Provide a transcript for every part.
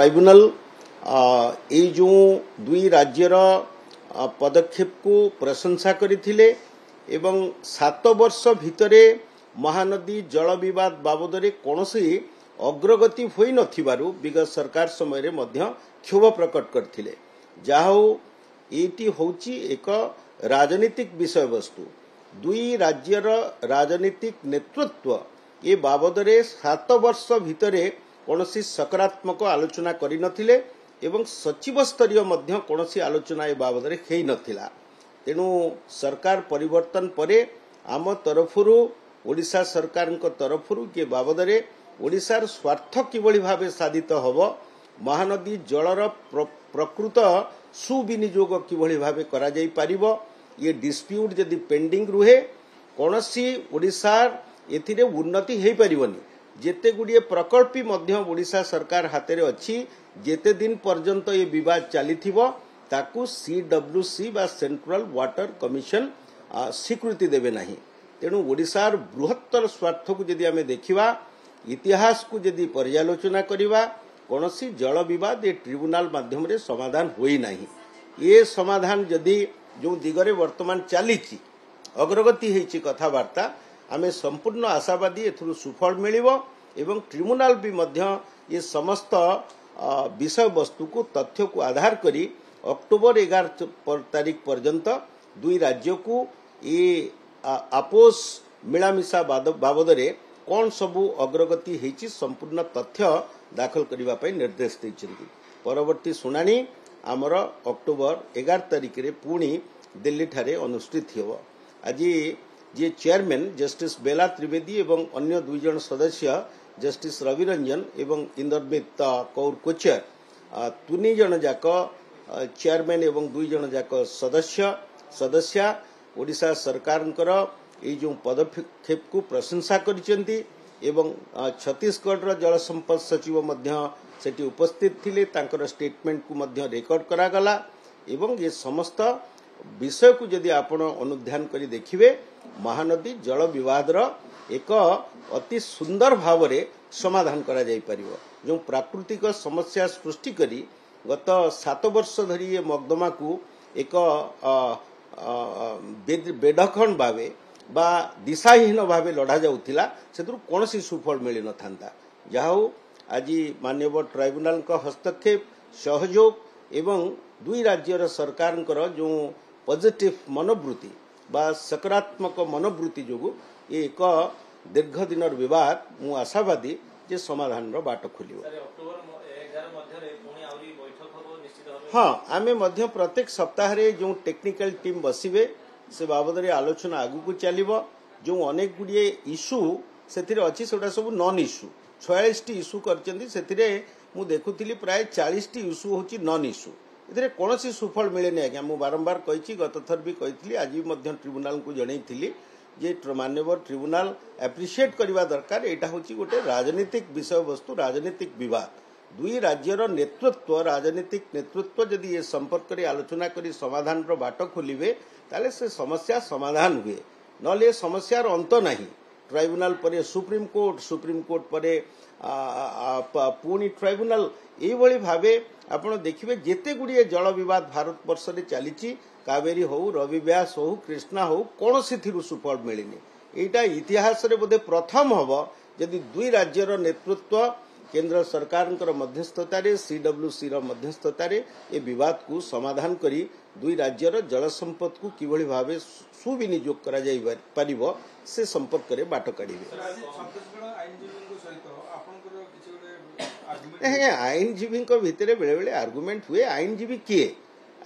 Tribunal ये जो दुई राज्यर पदक्षेप को प्रशंसा करथिले एवं 7 वर्ष भितरे महानदी जल विवाद बाबद कौनसी अग्रगति होई नथिबारु विगत सरकार समय रे मध्य क्षोभ प्रकट करथिले। जाहो एटी होची एक राजनीतिक विषय वस्तु दुई राज्यर राजनीतिक नेतृत्व ये बाबद 7 वर्ष भितरे कौनसी सकारात्मक आलोचना करि नथिले एवं सचिव स्तरीय मध्य कौनसी आलोचना ए बाबद हेई नथिला। तेणु सरकार परिवर्तन परे आम तरफरु ओडिशा सरकार तरफरु ये बाबद ओडिशार स्वार्थ किभली भावे साधित हब महानदी जलर प्रकृत सुविनियोग किभली भावे करा जाई पारिबो ये डिस्प्यूट जदि पेंडिंग रुहे कौनसी ओडिशार एथिरे उन्नति हेई पारिबोनी। जेते गुड़िए प्रकल्पी मध्य ओडिशा सरकार हाथ में अच्छी जेते दिन पर्यंत ये विवाद चली ताकू CWC बा सेंट्रल वाटर कमिशन स्वीकृति देवे नहीं। तेणु ओडिशार बृहत्तर स्वार्थ को यदि आमे देखिबा इतिहास को यदि पर्यालोचना करिबा कौनसी जल विवाद ये ट्रिब्यूनल माध्यम रे समाधान होई नहीं। ये समाधान यदि जो दिगरे वर्तमान चली अग्रगति होईची कथबार्ता आमे संपूर्ण आशावादी एथुरु सुफल मिलिबो एवं ट्रिब्यूनल भी मध्य ये समस्त विषय वस्तु को तथ्य को आधार करी अक्टोबर 11 तारीख पर्यंत दुई राज्य को ये आपोस मिलामिशा बाबद कौन सबू अग्रगति होईची संपूर्ण तथ्य दाखल करबा पई निर्देश दैछन्ती। परवर्ती सुनानी आमर अक्टोबर 11 तारीख रे पुणी दिल्ली ठारे अनुष्ठित हेबो। आज जे चेयरमैन जस्टिस बेला त्रिवेदी एवं अन्य दुई जन सदस्य जस्टिस रवि रंजन एवं इंद्रमित कौर कोचर तुनी जन जाक चेयरमैन एवं दुई जन जाक सदस्य ओडिशा सरकारंकर ये जो पदक्षेप को प्रशंसा करिसेंती एवं छत्तीसगढ़ जल संपद सचिव मध्य सेठी उपस्थित थिले तांकर स्टेटमेंट को मध्य रेकर्ड करा गला एवं ये समस्त विषय को यदि आपण अनुध्यान करी देखिबे महानदी जल विवाद एक अति सुंदर भाव रे समाधान करा जाई परिबो। जो प्राकृतिक समस्या सृष्टि करी गत 7 वर्ष धरी ये मकदमा को एक बेढखण भावे बा दिशाहीन भावे लड़ा जाउथिला सेतु कोनसी सुफल मिली न थांता। जाहो आज माननीय ट्राइब्यूनल का हस्तक्षेप सहयोग एवं दुई राज्यर सरकारंकर जो पॉजिटिव मनोवृत्ति बा सकारात्मक मनोवृत्ति जो एक दीर्घ दिन विवाद मु आशावादी जे समाधान रो बाट खोलियो। हाँ आमे मध्य प्रत्येक सप्ताह रे जो टेक्निकल टीम बसिबे से बाबद रे आलोचना आगु को चलिबो। जो अनेक गुडिए इश्यू सेथिरे अछि सेटा सब नॉन इश्यू 46 टी इश्यू करचंदी सेथिरे मु देखुथिली प्राय 40 टी इश्यू होची नॉन इश्यू इधर कौन सी सुफल मिले नहीं। आज्ञा मुझे बारंबार कही गत थर भी कही आज भी ट्रिब्यूनल को जनई जे माननीय ट्रिब्यूनल एप्रिशिएट करवा दरकार। यहाँ हूँ गोटे राजनीतिक विषय वस्तु राजनीतिक विवाद दुई राज्यर नेतृत्व राजनीतिक नेतृत्व जदि ये संपर्क में आलोचना करी समाधान बाट खोलिबे ताले से समस्या समाधान हुए नले समस्यार अंत नहीं। ट्राइब्यूनल पर सुप्रीम कोर्ट पर पुणी ट्राइब्यूनल ये भावे आपण देखिए जेते गुड़िए जल विवाद भारत वर्ष में चली कावेरी हो रवि व्यास हो कृष्णा हो कौन सी सुफल मिलनी। यहाँ इतिहास रे बोधे प्रथम हम जदि दुई राज्यर नेतृत्व केंद्र सरकार मध्यस्थतार CWC मध्यस्थतार ये विवाद को समाधान करी दुई राज्यर जल संपद को किभली भावे सुविनियोग करा जाई परिबो से संपर्क रे बाट काढिबे। आईनजीवी भितर बेले बेले आर्गुमेंट हुए। आईनजीवी किए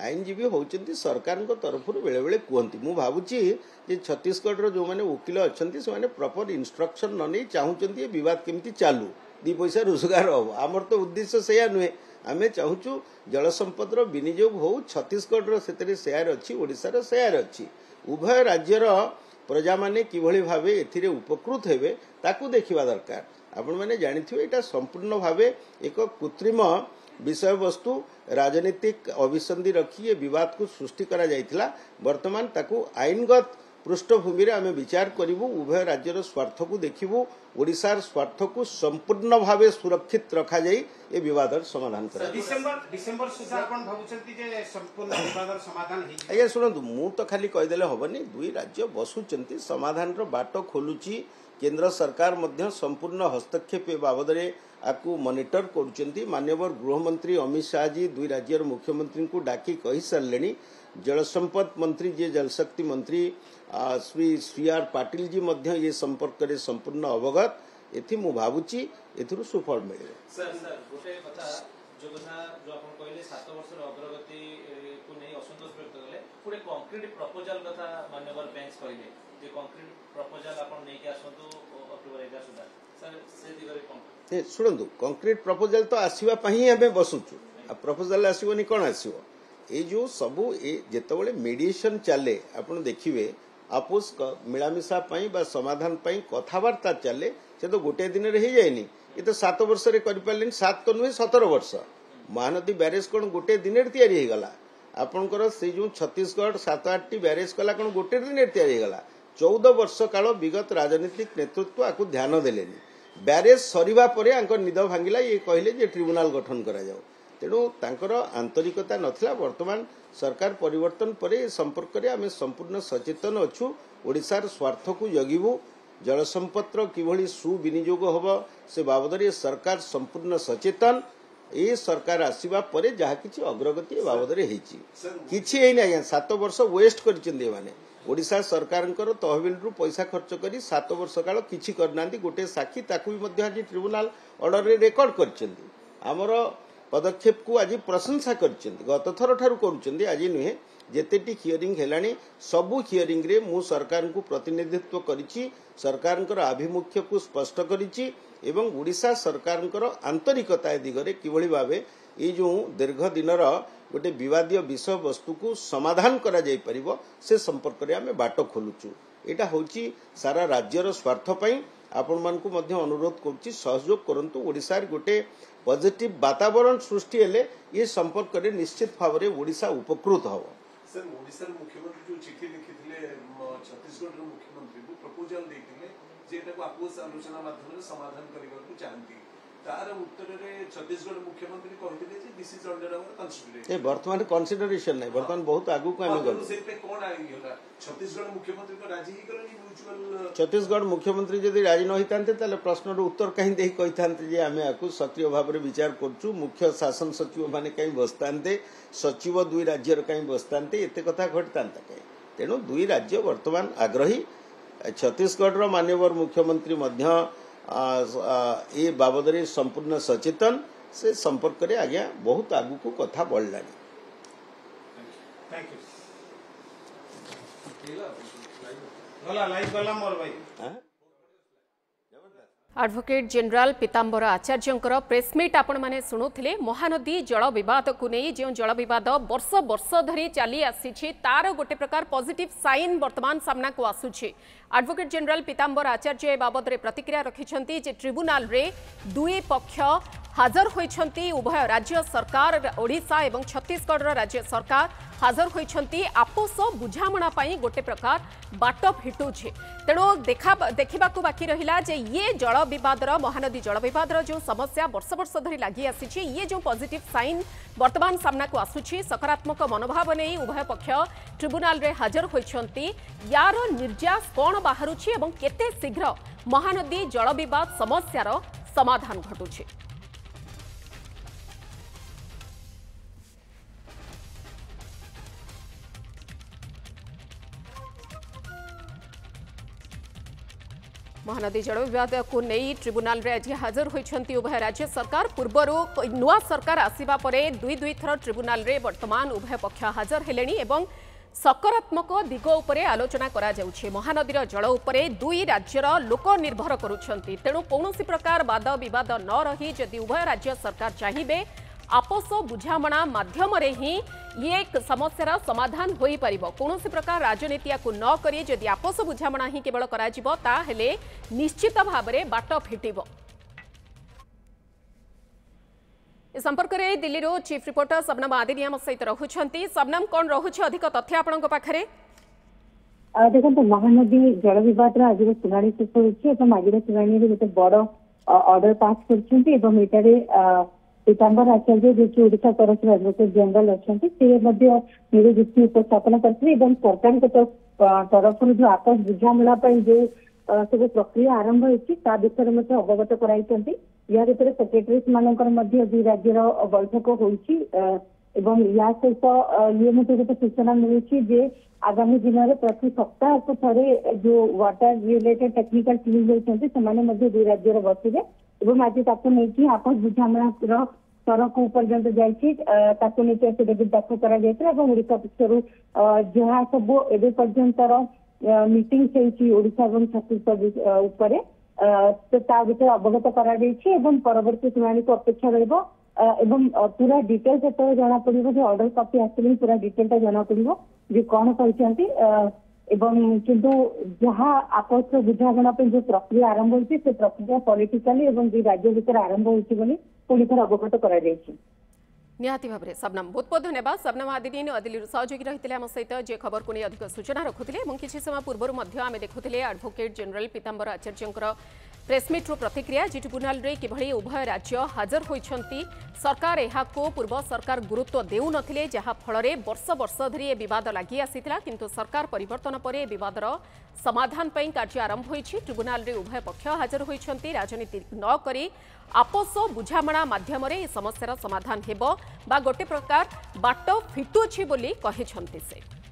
आईनजीवी होचंती सरकार तरफ बेले बेले कहती मु भावुची जे छत्तीसगढ़ जो माने वकील अच्छा से प्रॉपर इंस्ट्रक्शन न नहीं चाहूँगी विवाद केमती चालू दी पैसा रोजगार हम आमर तो उद्देश्य से नुहे। आमे चाहूँ जल संपद विनियोग हो छत्तीसगढ़ से शेयर अच्छी ओडिशार शेयर अच्छी उभय राज्यर प्रजा माने किभली भावे एथिरे उपकृत हेबे ताकू देखिबा दरकार। आपण माने जानिथिबे एटा संपूर्ण भावे एक कृत्रिम विषय वस्तु राजनीतिक अभिसंधि रखी ये विवाद को सृष्टि करा जाइथिला। वर्तमान ताकू आईनगत पृष्ठभूमि आम विचार करूँ उभय राज्यर स्वार्थ को देखू ओडिशार स्वार्थ को संपूर्ण भाव सुरक्षित रखा जाए ये विवाद समाधान कर आज्ञा शुणु मु तो खाली कहीदेले हेनी दुई राज्य बसुंच समाधान बाट खोलुची केंद्र सरकार मध्य संपूर्ण हस्तक्षेप बाबद आपको मॉनिटर करुँच माननीय गृहमंत्री अमित शाह जी दुई राज्यर मुख्यमंत्री को डाकी कही सारे जल संपद मंत्री जे जलशक्ति मंत्री श्री आर पाटिल जी मध्य ये संपर्क में संपूर्ण अवगत एथि मु भावुची एथुरु सुफल मिले सर सर गोटे कथा जो कथा जो आपण कहले 7 वर्ष अग्रगति को नहीं असंतोष व्यक्त कले पुरे कंक्रीट प्रपोजल कथा माननीय बेंच कहले जे कंक्रीट प्रपोजल आपण नै के आसंतु अक्टोबर 11 सुधा सर से दिगरे कोन शुणु कंक्रीट प्रपोजल तो आसीबा पही हमें बसुचु आ प्रपोजल आसीबनी कोन आसीबो ये जो सबू जिते मेडिएशन चले आपड़ देखिए आपोस मिलामिशा समाधान कथबार्ता चले से तो गोटे दिन हो जाए ये तो 7 वर्ष कर 7 तो नुहे 17 वर्ष महानदी ब्यारेज कौन गोटे दिन या आपणकर से जो छत्तीसगढ़ 7-8 टी ब्यारेज कला कौन गोटे दिन या 14 वर्ष काल विगत राजनीतिक नेतृत्व आपको ध्यान देले ब्यारेज सरीबा परे निद भांगिला ये कहले ट्रिब्यूनाल गठन करा जाओ तेणु तांकर आंतरिकता नथिला वर्तमान सरकार परिवर्तन पर संपर्क में आम संपूर्ण सचेतन अच्छु ओडिशार स्वार्थ को जगिबू जल संपद किभली सुविनियोग हम से बाबद सरकार संपूर्ण सचेतन ये सरकार आसीबा परे जहा किछि अग्रगति बाबद किछि एई नै 7 वर्ष वेस्ट करिसेंदी माने ओडिशा सरकार तहबिल रु पैसा खर्च करी 7 वर्ष काल किछि करनांती गोटे साक्षी ताकू भी मध्य आज ट्रिब्यूनाल ऑर्डर रे रेकॉर्ड करछंदी हमर पदक्षेप को आज प्रशंसा करछंदी गत थर ठारू करूछंदी आज नुहे जेतेटी हियरिंग हेलानी सबु हियरिंग रे मु सरकार को प्रतिनिधित्व करिछि सरकार आभिमुख्य को स्पष्ट करिछि एवं ओडिशा सरकार आंतरिकता दिगरे किभली भाबे ये जो दीर्घ दिनर गोटे विवादीय विषय वस्तु को समाधान करा जाई परिबो से संपर्क रे आमे बाट खोलुछु एटा होची सारा राज्यर स्वार्थ पई आपण मान को मध्य अनुरोध करूची सहयोग करंतु ओडिसा गोटे पॉजिटिव वातावरण सृष्टि हेले ये संपर्क रे निश्चित भाव रे ओडिशा उपकृत हो सर ओडिसा मुख्यमंत्री जो चिट्ठी लिखिथिले छत्तीसगढ़ मुख्यमंत्री को प्रपोजल देथिले जेटा को आपोस आलोचना माध्यम समाधान करिबा को चाहती तार उत्तर रे छत्तीसगढ़ मुख्यमंत्री कहथिले जे this is under our consideration ए वर्तमान कंसीडरेशन नै वर्तमान बहुत आगु को आमे गलो से पे कोन आई होला छत्तीसगढ़ मुख्यमंत्री को राजी ही करनी म्यूचुअल छत्तीसगढ़ मुख्यमंत्री जदि राजी न होइतांते ताले प्रश्न रो उत्तर कहीं देई कहितांते जे आमे आकु सक्रिय भाव रे विचार करछु मुख्य शासन सचिव माने कहीं बसतांते सचिव दुई राज्य रे कहीं बसतांते एते कथा घटतांता कहीं तेनु दुई राज्य वर्तमान आग्रही छत्तीसगढ़ रो माननीय मुख्यमंत्री मध्य ये बाबद संपूर्ण सचेतन से संपर्क रे आज्ञा बहुत आगु को कथा बढ़लानी एडवोकेट जनरल पीतांबर आचार्य प्रेसमिट आपण माने शुणुथिले महानदी जल विवाद को नहीं जो जल विवाद वर्ष वर्ष धरी चली आसी तार गोटे प्रकार पॉजिटिव साइन वर्तमान सामना को आसुछि एडवोकेट जनरल पीतांबर आचार्य बाबद रे प्रतिक्रिया रखिछंती जे ट्रिब्यूनाल रे दुई पक्ष हाजर होइछंती उभय राज्य सरकार ओडिशा एवं छत्तीसगढ़ राज्य सरकार हाजर होइछंती आपोस बुझामणा पाई गोटे प्रकार बाट फिटुछि तेणु देखा बाकी रहिला जे ये जल विवादर महानदी जल विवादर जो समस्या वर्ष वर्ष धरी लगी आसी ये जो पॉजिटिव साइन वर्तमान सामना को आसुछि सकारात्मक मनोभाव नहीं उभय पक्ष ट्रिब्यूनाल रे हाजर होइछंती यार निर्यास कौन बाहरुछि एवं केते शीघ्र महानदी जल विवाद समस्यार समाधान घटुछि महानदी जल विवाद को नहीं ट्रिब्यूनाल रे आज हाजर होइछंती उभय राज्य सरकार पूर्वरु नुआ सरकार आसीबा परे दुई थर ट्रिब्यूनाल रे वर्तमान उभय पक्ष हाजर हेलेनी एवं सकारात्मक दिग उपरे आलोचना करा जाउछे महानदीर जल उपरे दुई राज्यर लोक निर्भर करुछंती तेणु कौनसी प्रकार वाद विवाद न रही जदि उभय राज्य सरकार चाहिए आपोस बुझामणा माध्यम रे ही ये समस्यार समाधान होई परिबो कौनसी प्रकार राजनीतिया को न करी जदि आपोस बुझामणा ही केवल करा जिवो ता हेले निश्चित भाव रे बाट फिटिबो इस संपर्क में दिल्ली रो चीफ रिपोर्टर सबनम आदिनिया सहित रहुछंती सबनम कौन रहुछि अधिक तथ्य आपनक पाखरे देखो महानदी जल विवाद आज शुणी शेष होती आज शुणी गोटे बड़ ऑर्डर पास कर पीताम्बर आचार्य जो कि ओडिशा तरफ एडवोकेट जनरल अच्छा निज दृष्टि उपस्थापन करते सरकार तरफ जो आपस बुझामेला जो सब प्रक्रिया आरंभ होती विषय अवगत कराई या भर सेक्रेटरीज मान दुई राज्यर बैठक होती या सहित ये गोटे सूचना मिली आगामी दिन में प्रति सप्ताह को थे जो वाटर रिलेटेड टेक्निकल टीम होती दुई राज्यर बसिले आज नहीं आपस बुझामेला स्तर को पर्यंत जाइए एफिडेविट दाखल करा पक्षर जहाँ सब एवं पर्यंतर मीटिंग ओडिशा और छत्तीसगढ़ उपर तो विषय अवगत करा परवर्ती शुणी को अपेक्षा रहा पूरा डिटेल जो जना पड़ो जो ऑर्डर कॉपी आसिले पूरा डिटेलटा जना पड़ो जो कौन कहते किंतु जहाँ आपस बुझाणा जो प्रक्रिया आरंभ होती से प्रक्रिया पॉलिटिकली दुई राज्य भितर आरंभ होती पुणी थर अवगत करा निहाती भाव में शबनम बहुत बहुत धन्यवाद शबनम आदिन दिल्ली सहयोगी रही आम सहित जे खबर को नहीं अधिक सूचना रखुले किसी समय पूर्व आम देखुले एडवोकेट जनरल पीताम्बर आचार्य प्रेसमिट्र प्रतिक्रिया जी ट्रिब्यूनाल रे किभली उभय राज्य हाजर होइछंती सरकार एहाको पूर्व सरकार गुरुत्व देउ नथिले जहा फଳରେ वर्ष वर्ष धरि ए विवाद लागि आसीथिला किंतु सरकार परिवर्तन परे विवादर समाधान पई कार्य आरंभ होइछि ट्रिब्यूनाल रे उभय पक्ष हाजर होइछंती राजनीति न करी आपस बुझामणा माध्यम रे समस्यार समाधान हेबो बा गोटे प्रकार बाट फिटुछि बोली कहिछंती से।